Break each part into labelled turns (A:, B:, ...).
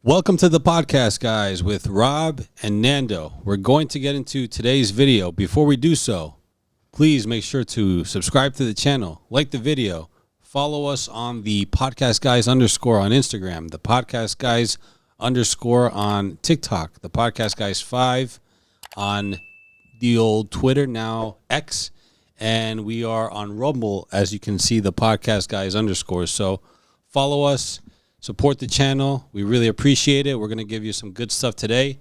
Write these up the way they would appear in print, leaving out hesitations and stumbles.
A: Welcome to the podcast, guys, with Rob and Nando. We're going to get into today's video. Before we do so, please make sure to subscribe to the channel, like the video, follow us on the podcast guys _ on Instagram, the podcast guys _ on TikTok, the podcast guys 5 on the old Twitter, now X, and we are on Rumble, as you can see, the podcast guys _ So follow us. Support the channel. We really appreciate it. We're going to give you some good stuff today.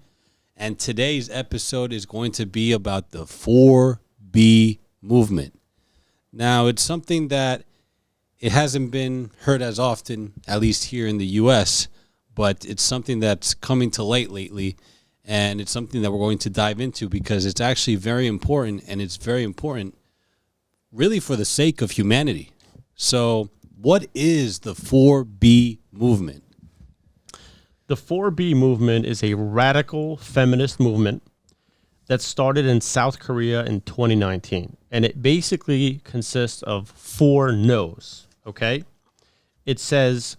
A: And today's episode is going to be about the 4B movement. Now, it's something that it hasn't been heard as often, at least here in the U.S., but it's something that's coming to light lately. And it's something that we're going to dive into because it's actually very important. And it's very important really for the sake of humanity. So what is the 4B movement?
B: The 4B movement is a radical feminist movement that started in South Korea in 2019. And it basically consists of 4 no's, okay? It says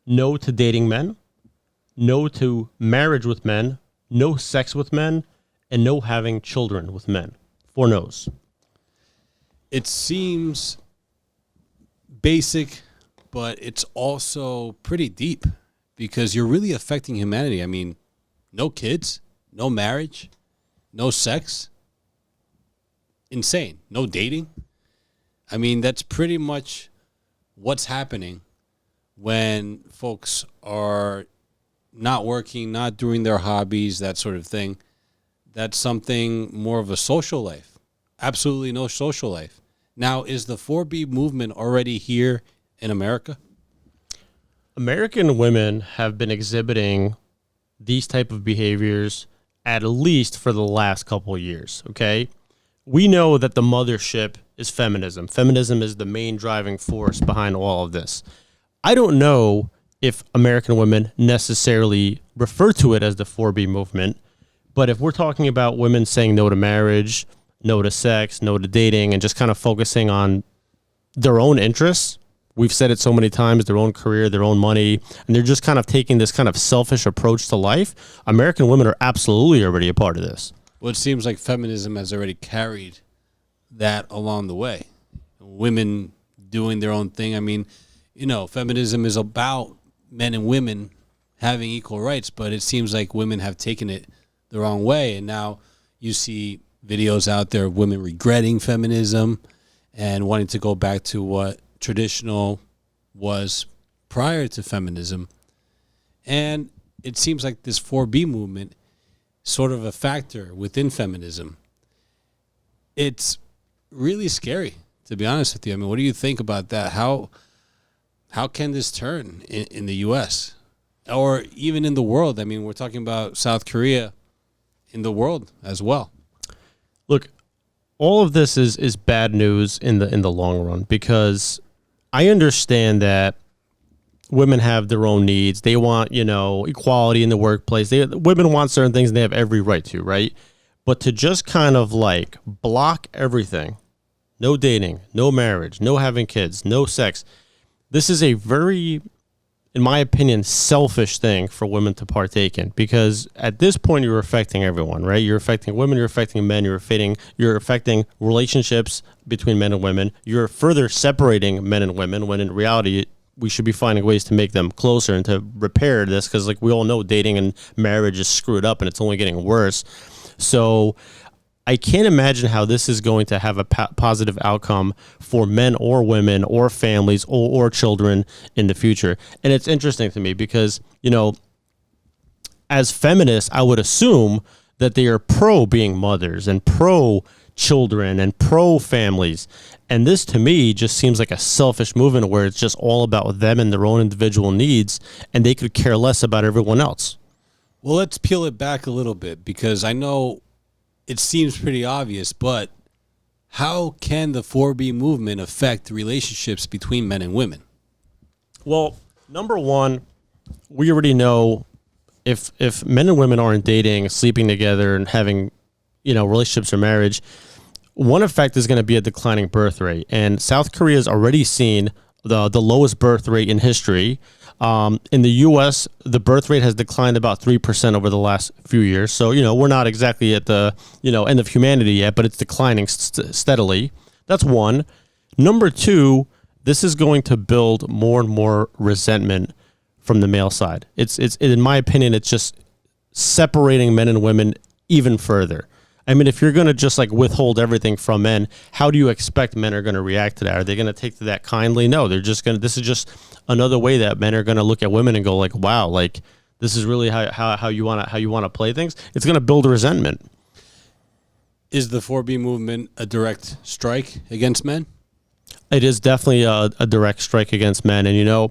B: no to dating men, no to marriage with men, no sex with men, and no having children with men. 4 no's.
A: It seems basic, but it's also pretty deep because you're really affecting humanity. I mean, no kids, no marriage, no sex. Insane. No dating. I mean, that's pretty much what's happening when folks are not working, not doing their hobbies, that sort of thing. That's something more of a social life. Absolutely no social life. Now, is the 4B movement already here in America?
B: American women have been exhibiting these type of behaviors at least for the last couple of years, okay? We know that the mothership is feminism. Feminism is the main driving force behind all of this. I don't know if American women necessarily refer to it as the 4B movement, but if we're talking about women saying no to marriage, no to sex, no to dating, and just kind of focusing on their own interests, we've said it so many times, their own career, their own money, and they're just kind of taking this kind of selfish approach to life. American women are absolutely already a part of this.
A: Well, it seems like feminism has already carried that along the way. Women doing their own thing. I mean, you know, feminism is about men and women having equal rights, but it seems like women have taken it the wrong way. And now you see videos out there of women regretting feminism and wanting to go back to what traditional was prior to feminism. And it seems like this 4B movement is sort of a factor within feminism. It's really scary, to be honest with you. I mean, what do you think about that? How can this turn in the U.S. or even in the world? I mean, we're talking about South Korea in the world as well.
B: Look, all of this is bad news in the long run because I understand that women have their own needs. They want, equality in the workplace. Women want certain things and they have every right to, right? But to just kind of like block everything, no dating, no marriage, no having kids, no sex. This is a very, in my opinion, selfish thing for women to partake in because at this point you're affecting everyone, right? You're affecting women, you're affecting men, you're affecting relationships between men and women. You're further separating men and women when in reality we should be finding ways to make them closer and to repair this because like we all know dating and marriage is screwed up and it's only getting worse. So I can't imagine how this is going to have a positive outcome for men or women or families or children in the future. And it's interesting to me because, as feminists, I would assume that they are pro being mothers and pro children and pro families. And this to me just seems like a selfish movement where it's just all about them and their own individual needs and they could care less about everyone else.
A: Well, let's peel it back a little bit because I know it seems pretty obvious, but how can the 4B movement affect relationships between men and women?
B: Well, number one, we already know if men and women aren't dating, sleeping together, and having, relationships or marriage, one effect is going to be a declining birth rate. And South Korea has already seen the lowest birth rate in history. In the U.S., the birth rate has declined about 3% over the last few years. So, we're not exactly at the, end of humanity yet, but it's declining steadily. That's one. Number two, this is going to build more and more resentment from the male side. It's in my opinion, it's just separating men and women even further. I mean, if you're going to just like withhold everything from men, how do you expect men are going to react to that? Are they going to take to that kindly? No, they're just going to, this is just another way that men are going to look at women and go like, wow, like this is really how you want to play things. It's going to build resentment.
A: Is the 4B movement a direct strike against men?
B: It is definitely a direct strike against men. And,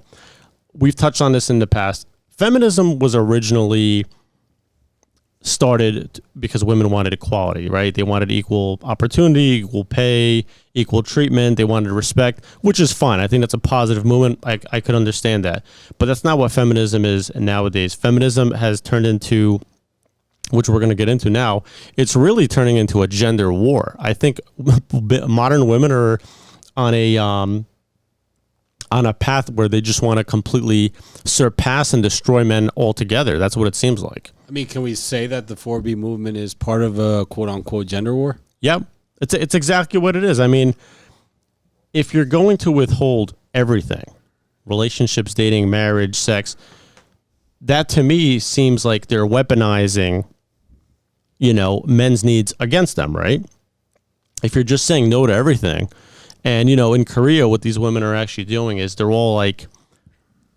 B: we've touched on this in the past. Feminism was originally started because women wanted equality, right? They wanted equal opportunity, equal pay, equal treatment. They wanted respect, which is fine. I think that's a positive movement. I could understand that. But that's not what feminism is nowadays. Feminism has turned into, which we're going to get into now, it's really turning into a gender war. I think modern women are on a path where they just want to completely surpass and destroy men altogether. That's what it seems like.
A: I mean, can we say that the 4B movement is part of a quote-unquote gender war?
B: Yep. It's exactly what it is. I mean, if you're going to withhold everything, relationships, dating, marriage, sex, that to me seems like they're weaponizing, men's needs against them, right? If you're just saying no to everything, and, in Korea, what these women are actually doing is they're all like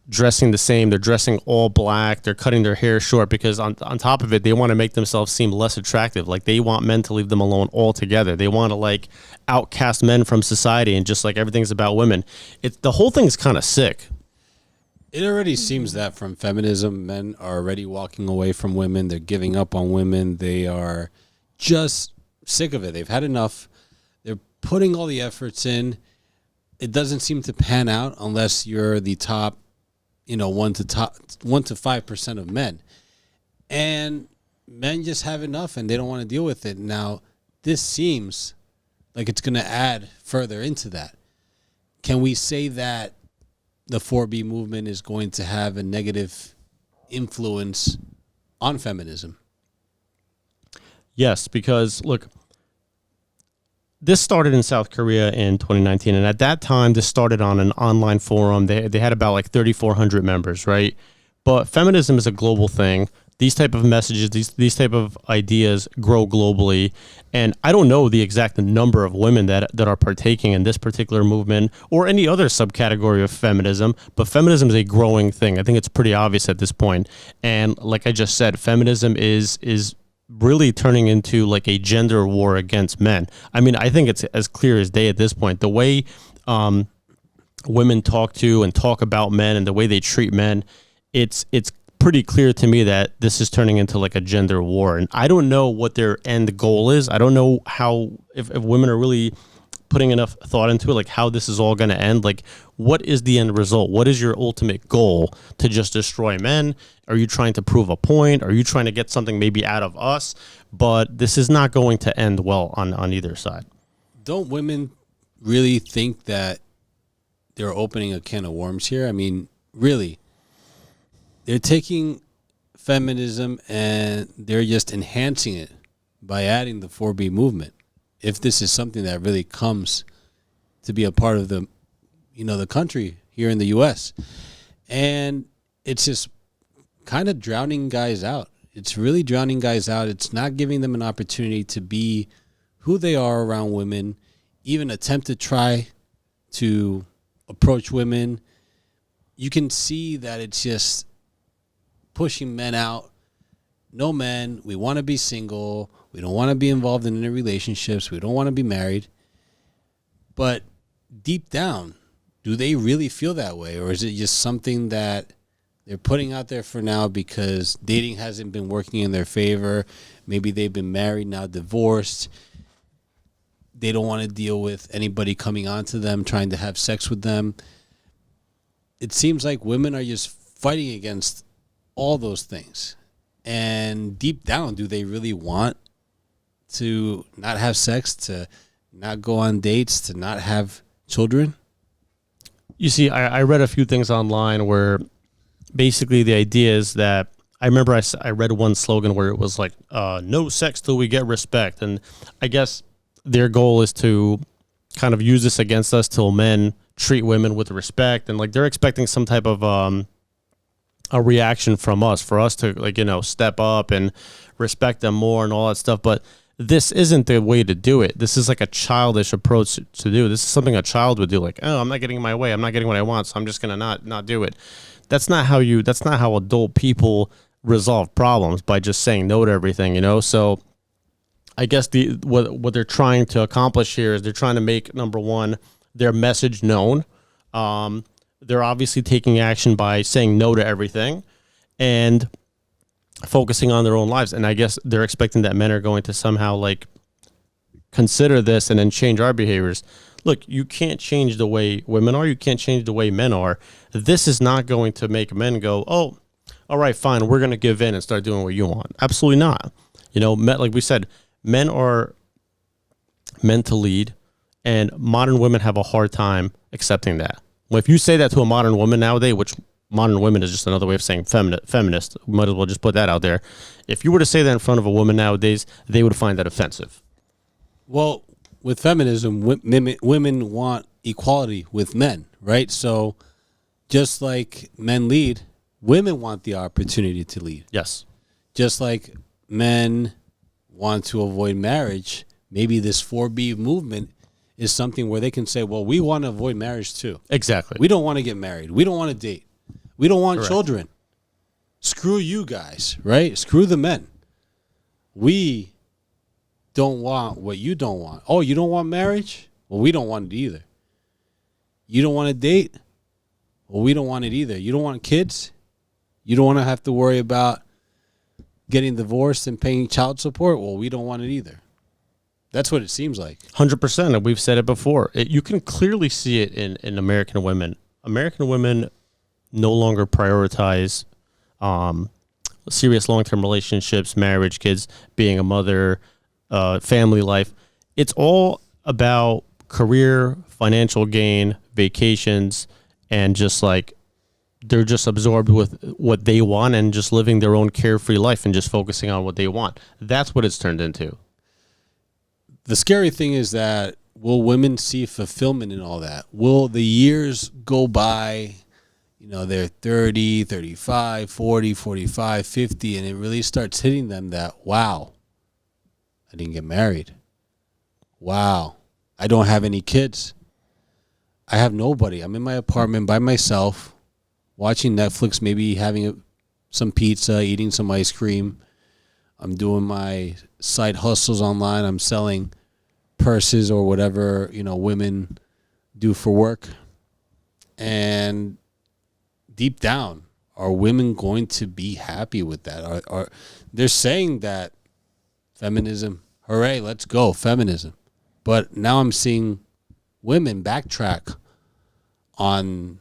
B: dressing the same. They're dressing all black. They're cutting their hair short because on top of it, they want to make themselves seem less attractive. Like they want men to leave them alone altogether. They want to like outcast men from society and just like everything's about women. The whole thing's kind of sick.
A: It already seems that from feminism, men are already walking away from women. They're giving up on women. They are just sick of it. They've had enough. They're putting all the efforts in. It doesn't seem to pan out unless you're the top, 1 to 5% of men. And men just have enough and they don't want to deal with it. Now, this seems like it's going to add further into that. Can we say that the 4B movement is going to have a negative influence on feminism?
B: Yes, because look, this started in South Korea in 2019, and at that time, this started on an online forum. They had about like 3,400 members, right? But feminism is a global thing. These type of messages, these type of ideas grow globally, and I don't know the exact number of women that are partaking in this particular movement or any other subcategory of feminism, but feminism is a growing thing. I think it's pretty obvious at this point. And like I just said, feminism is really turning into like a gender war against men. I mean, I think it's as clear as day at this point. The way women talk to and talk about men and the way they treat men, it's pretty clear to me that this is turning into like a gender war. And I don't know what their end goal is. I don't know how, if women are really putting enough thought into it, like how this is all going to end. Like, what is the end result? What is your ultimate goal? To just destroy men? Are you trying to prove a point? Are you trying to get something maybe out of us? But this is not going to end well on either side.
A: Don't women really think that they're opening a can of worms here? I mean, really, they're taking feminism and they're just enhancing it by adding the 4B movement. If this is something that really comes to be a part of the, the country here in the U.S. And it's just kind of drowning guys out. It's really drowning guys out. It's not giving them an opportunity to be who they are around women, even attempt to try to approach women. You can see that it's just pushing men out. No men, we want to be single. We don't want to be involved in any relationships. We don't want to be married. But deep down, do they really feel that way? Or is it just something that they're putting out there for now because dating hasn't been working in their favor? Maybe they've been married, now divorced. They don't want to deal with anybody coming onto them, trying to have sex with them. It seems like women are just fighting against all those things. And deep down, do they really want to not have sex, to not go on dates, to not have children?
B: You see, I read a few things online where basically the idea is that I remember I read one slogan where it was like, no sex till we get respect. And I guess their goal is to kind of use this against us till men treat women with respect. And like they're expecting some type of a reaction from us, for us to like, step up and respect them more and all that stuff. But this isn't the way to do it. This is like a childish approach to do. This is something a child would do. Like, oh, I'm not getting my way. I'm not getting what I want, so I'm just gonna not do it. That's not how adult people resolve problems, by just saying no to everything. So I guess what they're trying to accomplish here is they're trying to make, number one, their message known. They're obviously taking action by saying no to everything and focusing on their own lives. And I guess they're expecting that men are going to somehow like consider this and then change our behaviors. Look, you can't change the way women are. You can't change the way men are. This is not going to make men go, oh, all right, fine, we're going to give in and start doing what you want. Absolutely not. Like we said, men are meant to lead, and modern women have a hard time accepting that. Well, if you say that to a modern woman nowadays, which modern women is just another way of saying feminist, might as well just put that out there. If you were to say that in front of a woman nowadays, they would find that offensive.
A: Well, with feminism, women want equality with men, right? So just like men lead, women want the opportunity to lead.
B: Yes.
A: Just like men want to avoid marriage, maybe this 4B movement is something where they can say, well, we want to avoid marriage too.
B: Exactly.
A: We don't want to get married. We don't want to date. We don't want
B: Correct.
A: children. Screw you guys, right? Screw the men. We don't want what you don't want. Oh, you don't want marriage? Well, we don't want it either. You don't want to date? Well, we don't want it either. You don't want kids? You don't want to have to worry about getting divorced and paying child support? Well, we don't want it either. That's what it seems like.
B: 100%. And we've said it before. You can clearly see it in American women. American women no longer prioritize serious long-term relationships, marriage, kids, being a mother, family life. It's all about career, financial gain, vacations, and just like they're just absorbed with what they want and just living their own carefree life and just focusing on what they want. That's what it's turned into.
A: The scary thing is that will women see fulfillment in all that? Will the years go by, they're 30, 35, 40, 45, 50, and it really starts hitting them that, wow, I didn't get married. Wow, I don't have any kids. I have nobody. I'm in my apartment by myself, watching Netflix, maybe having some pizza, eating some ice cream. I'm doing my side hustles online. I'm selling purses or whatever, women do for work. And deep down, are women going to be happy with that? Are they're saying that feminism, hooray, let's go, feminism. But now I'm seeing women backtrack on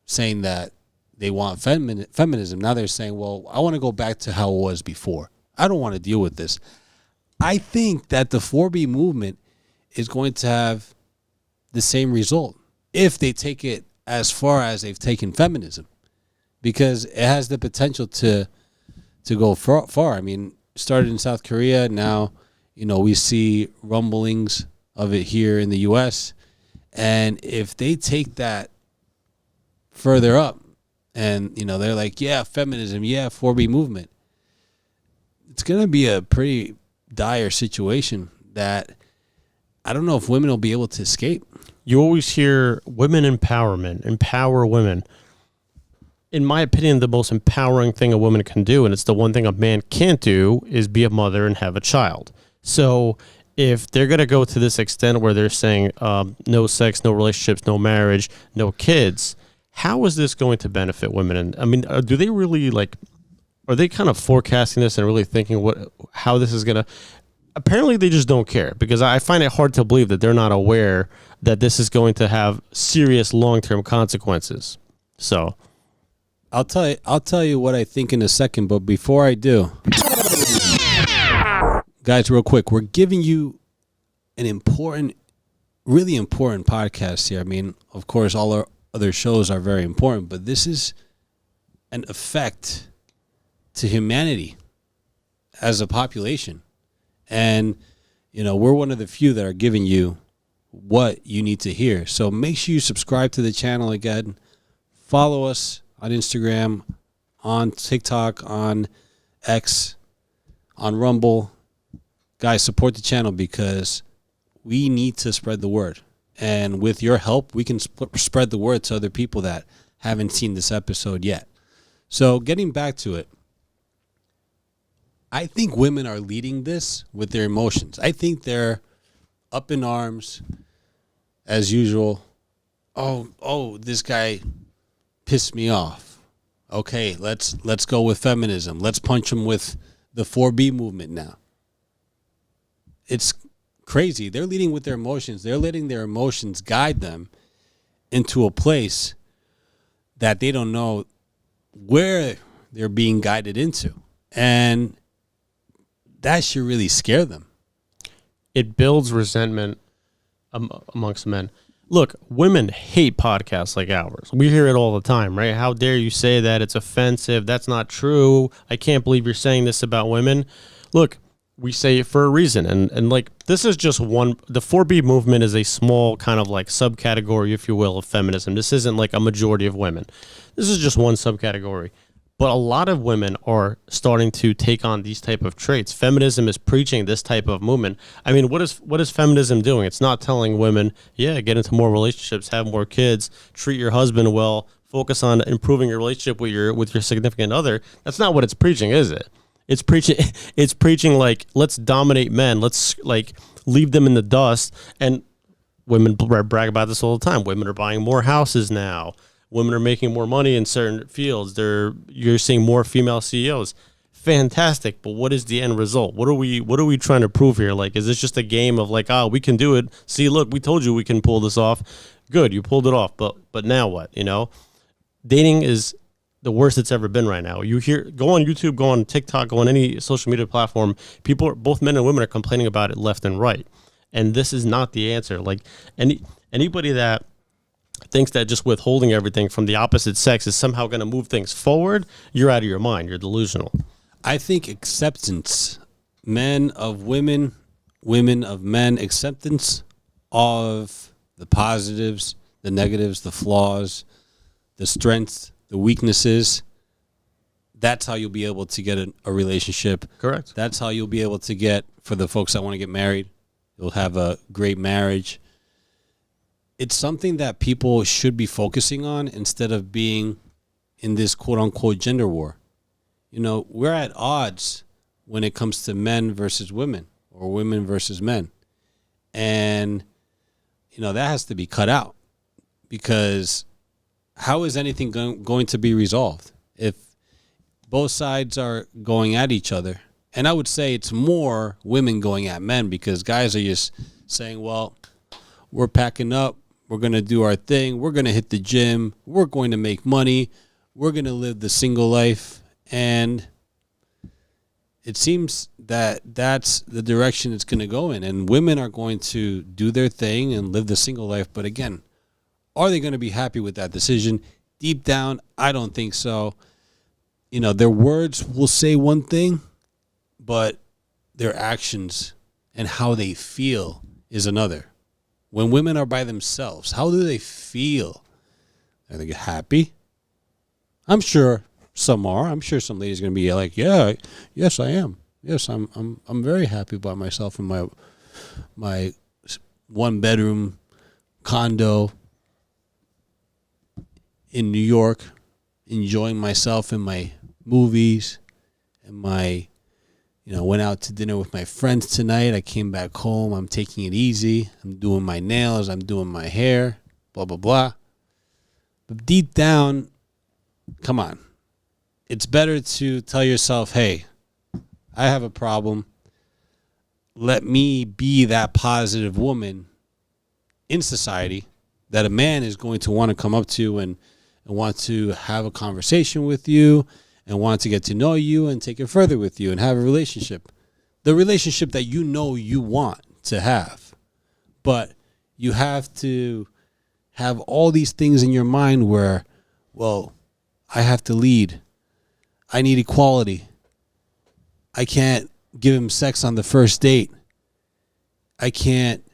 A: saying that they want feminism. Now they're saying, well, I want to go back to how it was before. I don't want to deal with this. I think that the 4B movement is going to have the same result if they take it as far as they've taken feminism, because it has the potential to go far. I mean, it started in South Korea. Now, we see rumblings of it here in the U.S. And if they take that further up and, they're like, yeah, feminism, yeah, 4B movement, it's going to be a pretty dire situation that I don't know if women will be able to escape.
B: You always hear women empowerment, empower women. In my opinion, the most empowering thing a woman can do, and it's the one thing a man can't do, is be a mother and have a child. So if they're going to go to this extent where they're saying no sex, no relationships, no marriage, no kids, how is this going to benefit women? And I mean, do they really are they kind of forecasting this and really thinking how this is going to... Apparently they just don't care, because I find it hard to believe that they're not aware that this is going to have serious long-term consequences. So
A: I'll tell you what I think in a second, but before I do, guys, real quick, we're giving you an important, really important podcast here. I mean, of course, all our other shows are very important, but this is an effect to humanity as a population. And, we're one of the few that are giving you what you need to hear. So make sure you subscribe to the channel again. Follow us on Instagram, on TikTok, on X, on Rumble. Guys, support the channel because we need to spread the word. And with your help, we can spread the word to other people that haven't seen this episode yet. So getting back to it, I think women are leading this with their emotions. I think they're up in arms as usual. Oh, this guy pissed me off. Okay, let's go with feminism. Let's punch him with the 4B movement now. It's crazy. They're leading with their emotions. They're letting their emotions guide them into a place that they don't know where they're being guided into. And that should really scare them.
B: It builds resentment amongst men. Look, women hate podcasts like ours. We hear it all the time, right? How dare you say that? It's offensive. That's not true. I can't believe you're saying this about women. Look, we say it for a reason. And like, this is just one. The 4B movement is a small kind of like subcategory, if you will, of feminism. This isn't like a majority of women. This is just one subcategory. But a lot of women are starting to take on these type of traits. Feminism is preaching this type of movement. I mean, what is feminism doing? It's not telling women, yeah, get into more relationships, have more kids, treat your husband well, focus on improving your relationship with your significant other. That's not what it's preaching, is it? It's preaching like, let's dominate men. Let's like leave them in the dust. And women brag about this all the time. Women are buying more houses now. Women are making more money in certain fields. You're seeing more female CEOs. Fantastic, but what is the end result? What are we trying to prove here? Like, is this just a game of like, we can do it? See, look, we told you we can pull this off. Good, you pulled it off, but now what? Dating is the worst it's ever been right now. Go on YouTube, go on TikTok, go on any social media platform. People, both men and women, are complaining about it left and right, and this is not the answer. Like anybody that thinks that just withholding everything from the opposite sex is somehow going to move things forward, you're out of your mind. You're delusional.
A: I think acceptance, men of women, women of men, acceptance of the positives, the negatives, the flaws, the strengths, the weaknesses. That's how you'll be able to get a relationship.
B: Correct. That's
A: how you'll be able to get, for the folks that want to get married, you'll have a great marriage. It's something that people should be focusing on instead of being in this quote-unquote gender war. We're at odds when it comes to men versus women or women versus men. And, that has to be cut out, because how is anything going to be resolved if both sides are going at each other? And I would say it's more women going at men, because guys are just saying, well, we're packing up. We're going to do our thing. We're going to hit the gym. We're going to make money. We're going to live the single life. And it seems that that's the direction it's going to go in. And women are going to do their thing and live the single life. But again, are they going to be happy with that decision? Deep down, I don't think so. Their words will say one thing, but their actions and how they feel is another. When women are by themselves, how do they feel? Are they happy? I'm sure some are. I'm sure some ladies are going to be like, yeah, yes, I am. Yes, I'm very happy by myself in my one-bedroom condo in New York, enjoying myself in my movies and my went out to dinner with my friends tonight. I came back home. I'm taking it easy. I'm doing my nails. I'm doing my hair, blah, blah, blah. But deep down, come on. It's better to tell yourself, hey, I have a problem. Let me be that positive woman in society that a man is going to want to come up to and want to have a conversation with you, and want to get to know you and take it further with you and have a relationship. The relationship that you want to have. But you have to have all these things in your mind where, well, I have to lead. I need equality. I can't give him sex on the first date. I can't,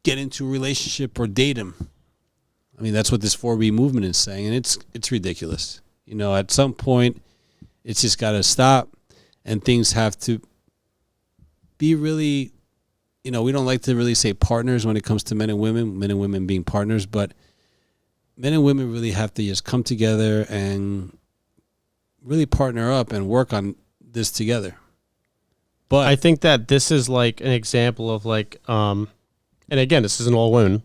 A: get into a relationship or date him. I mean, that's what this 4B movement is saying, and it's ridiculous. At some point, it's just got to stop, and things have to be really, we don't like to really say partners when it comes to men and women being partners, but men and women really have to just come together and really partner up and work on this together. But
B: I think that this is like an example of and again, this isn't all women.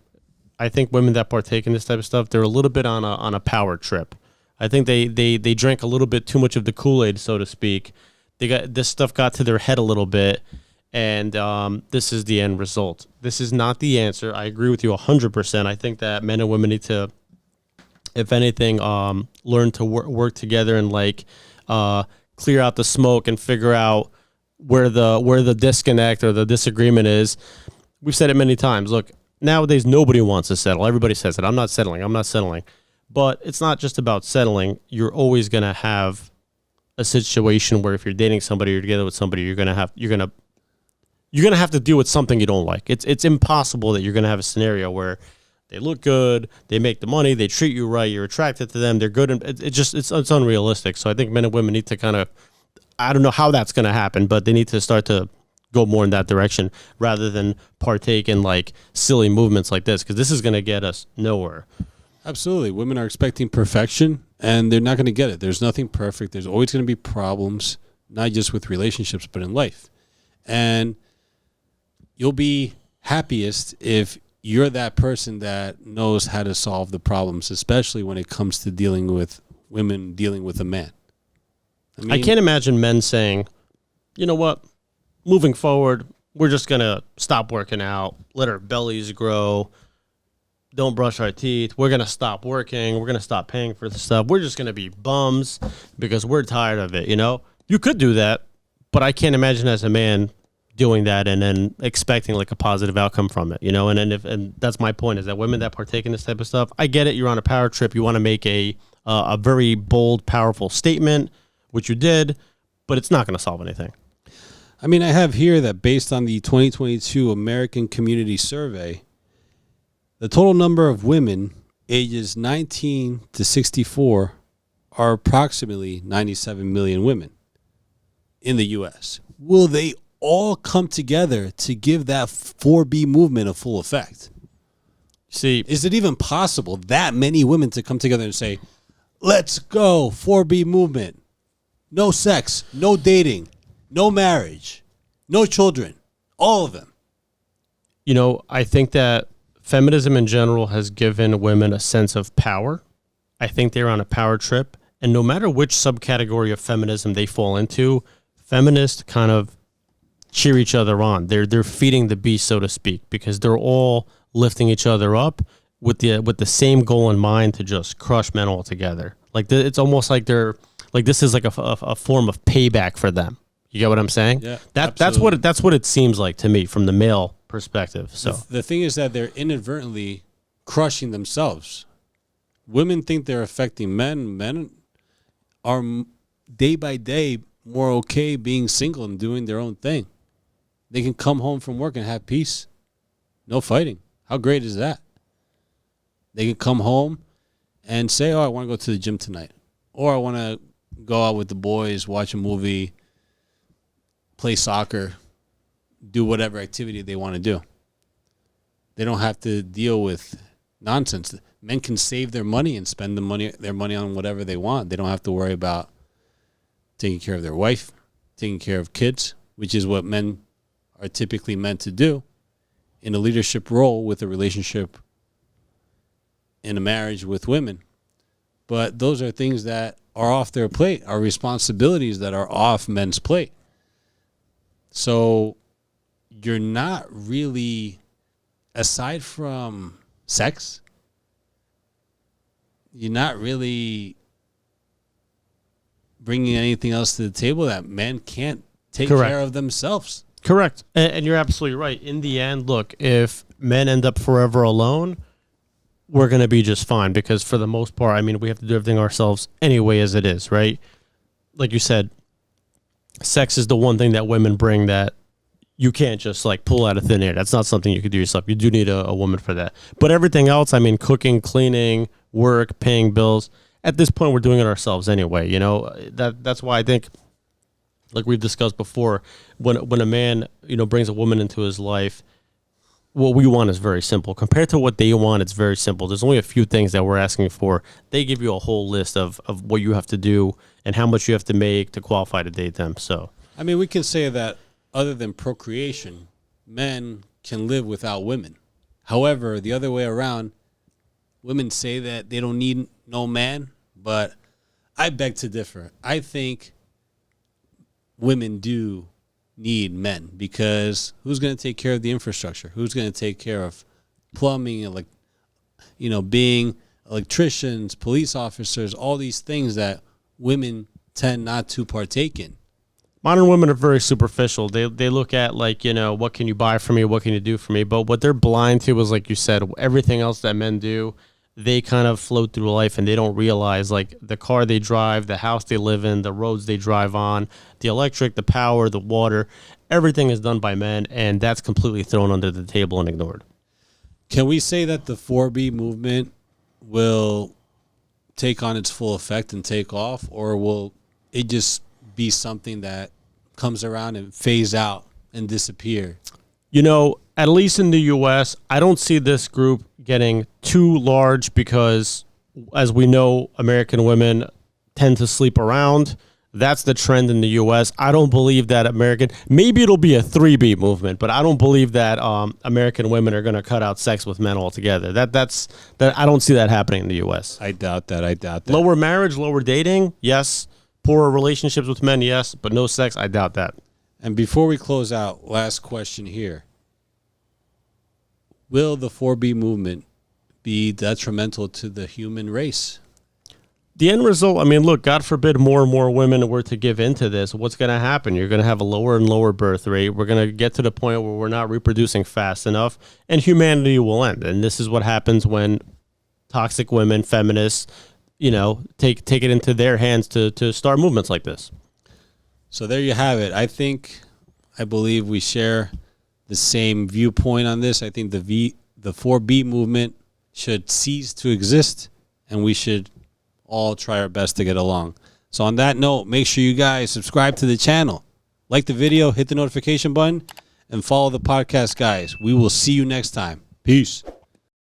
B: I think women that partake in this type of stuff, they're a little bit on a power trip. I think they drank a little bit too much of the Kool-Aid, so to speak. This stuff got to their head a little bit, and this is the end result. This is not the answer. I agree with you 100%. I think that men and women need to, if anything, learn to work together and clear out the smoke and figure out where the disconnect or the disagreement is. We've said it many times. Look, nowadays nobody wants to settle. Everybody says it. I'm not settling. But it's not just about settling. You're always going to have a situation where if you're dating somebody or together with somebody, you're going to have to deal with something you don't like. It's impossible that you're going to have a scenario where they look good, they make the money, they treat you right, you're attracted to them, they're good, and it's unrealistic. So I think men and women need to kind of, I don't know how that's going to happen, but they need to start to go more in that direction rather than partake in silly movements like this, because this is going to get us nowhere.
A: Absolutely. Women are expecting perfection, and they're not going to get it. There's nothing perfect. There's always going to be problems, not just with relationships, but in life. And you'll be happiest if you're that person that knows how to solve the problems, especially when it comes to dealing with women dealing with a man.
B: I can't imagine men saying, you know what, moving forward, we're just going to stop working out, let our bellies grow, don't brush our teeth, we're going to stop working, we're going to stop paying for the stuff, we're just going to be bums because we're tired of it, You could do that, but I can't imagine as a man doing that and then expecting a positive outcome from it, and that's my point, is that women that partake in this type of stuff, I get it, you're on a power trip, you want to make a very bold, powerful statement, which you did, but it's not going to solve anything.
A: I mean, I have here that based on the 2022 American Community Survey, the total number of women ages 19 to 64 are approximately 97 million women in the U.S. Will they all come together to give that 4B movement a full effect?
B: See,
A: is it even possible that many women to come together and say, let's go, 4B movement, no sex, no dating, no marriage, no children, all of them?
B: I think that feminism in general has given women a sense of power. I think they're on a power trip. And no matter which subcategory of feminism they fall into, feminists kind of cheer each other on. They're feeding the beast, so to speak, because they're all lifting each other up with the same goal in mind to just crush men altogether. It's almost like they're this is a form of payback for them. You get what I'm saying?
A: Yeah,
B: that's what it seems like to me from the male perspective. So
A: the thing is that they're inadvertently crushing themselves. Women think they're affecting men. Men are day by day more okay being single and doing their own thing. They can come home from work and have peace. No fighting. How great is that? They can come home and say, oh, I want to go to the gym tonight. Or I want to go out with the boys, watch a movie, play soccer, do whatever activity they want to do. They don't have to deal with nonsense. Men can save their money and spend their money on whatever they want. They don't have to worry about taking care of their wife, taking care of kids, which is what men are typically meant to do in a leadership role with a relationship in a marriage with women. But those are things that are off their plate, are responsibilities that are off men's plate. So you're not really, aside from sex, you're not really bringing anything else to the table that men can't take care of themselves.
B: Correct. And you're absolutely right. In the end, look, if men end up forever alone, we're going to be just fine, because for the most part, I mean, we have to do everything ourselves anyway as it is, right? Like you said, sex is the one thing that women bring that you can't just like pull out of thin air. That's not something you could do yourself. You do need a woman for that. But everything else, I mean, cooking, cleaning, work, paying bills, at this point, we're doing it ourselves anyway. You know, that's why I think, like we've discussed before, when a man, you know, brings a woman into his life, what we want is very simple. Compared to what they want, it's very simple. There's only a few things that we're asking for. They give you a whole list of what you have to do and how much you have to make to qualify to date them. So,
A: I mean, we can say that other than procreation, men can live without women. However, the other way around, women say that they don't need no man, but I beg to differ. I think women do need men, because who's going to take care of the infrastructure? Who's going to take care of plumbing and, like, you know, being electricians, police officers, all these things that women tend not to partake in?
B: Modern women are very superficial. They look at, like, you know, what can you buy for me? What can you do for me? But what they're blind to is, like you said, everything else that men do. They kind of float through life and they don't realize, like, the car they drive, the house they live in, the roads they drive on, the electric, the power, the water, everything is done by men, and that's completely thrown under the table and ignored.
A: Can we say that the 4B movement will take on its full effect and take off, or will it just be something that comes around and phase out and disappear?
B: You know, at least in the U.S., I don't see this group getting too large because, as we know, American women tend to sleep around. That's the trend in the U.S. I don't believe that maybe it'll be a 3B movement, but I don't believe that American women are going to cut out sex with men altogether. I don't see that happening in the U.S.
A: I doubt that.
B: Lower marriage, lower dating, yes. Poorer relationships with men, yes, but no sex, I doubt that.
A: And before we close out, last question here. Will the 4B movement be detrimental to the human race?
B: The end result, I mean, look, God forbid more and more women were to give into this. What's going to happen? You're going to have a lower and lower birth rate. We're going to get to the point where we're not reproducing fast enough, and humanity will end. And this is what happens when toxic women, feminists, you know, take it into their hands to start movements like this.
A: So there you have it. I believe we share the same viewpoint on this. I think the 4B movement should cease to exist, and we should all try our best to get along. So on that note, make sure you guys subscribe to the channel, like the video, hit the notification button, and follow the podcast, guys. We will see you next time. Peace.